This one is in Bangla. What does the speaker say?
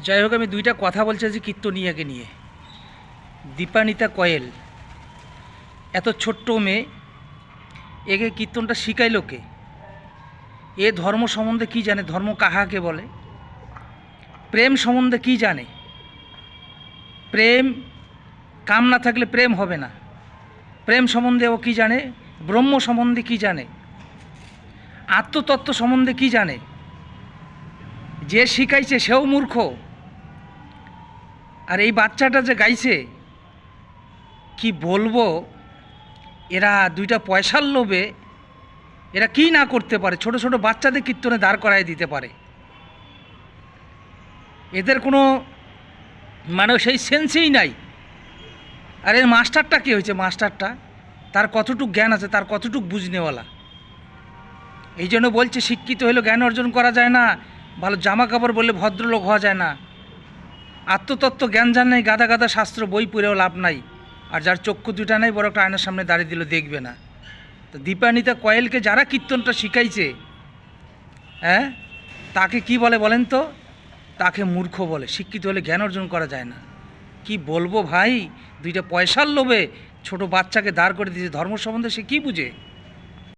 যাই হোক, আমি দুইটা কথা বলছি যে কীর্তনিয়াকে নিয়ে। দীপানিতা কয়েল এত ছোট্ট মেয়ে, একে কীর্তনটা শিখাইল কে? এ ধর্ম সম্বন্ধে কি জানে? ধর্ম কাহাকে বলে? প্রেম সম্বন্ধে কি জানে? প্রেম, কাম না থাকলে প্রেম হবে না। প্রেম সম্বন্ধে ও কি জানে? ব্রহ্ম সম্বন্ধে কি জানে? আত্মতত্ত্ব সম্বন্ধে কি জানে? যে শিখাইছে সেও মূর্খ। আর এই বাচ্চাটা যে গাইছে, কি বলবো, এরা দুইটা পয়সার লোভে এরা কি না করতে পারে। ছোট ছোট বাচ্চাদের কীর্তনে দাঁড় করায় দিতে পারে। এদের কোনো মানে সেই সেন্সেই নাই। আর এর মাস্টারটা কী হয়েছে? মাস্টারটা তার কতটুক জ্ঞান আছে, তার কতটুক বুঝনেওয়ালা। এই জন্য বলছে শিক্ষিত হলেও জ্ঞান অর্জন করা যায় না, ভালো জামা কাপড় বললে ভদ্রলোক হওয়া যায় না। আত্মতত্ত্ব জ্ঞান জান নাই, গাদা গাদা শাস্ত্র বই পড়েও লাভ নাই। আর যার চক্ষু দুটা নাই, বড় একটা আয়নার সামনে দাঁড়িয়ে দিল দেখবে না। তো দীপানিতা কয়েলকে যারা কীর্তনটা শিখাইছে, হ্যাঁ, তাকে কি বলে বলেন তো? তাকে মূর্খ বলে। শিক্ষিত হলে জ্ঞান অর্জন করা যায় না। কি বলবো ভাই, দুইটা পয়সার লোভে ছোট বাচ্চাকে দাঁড় করে দিয়েছে। ধর্ম সম্বন্ধে সে কী বুঝে?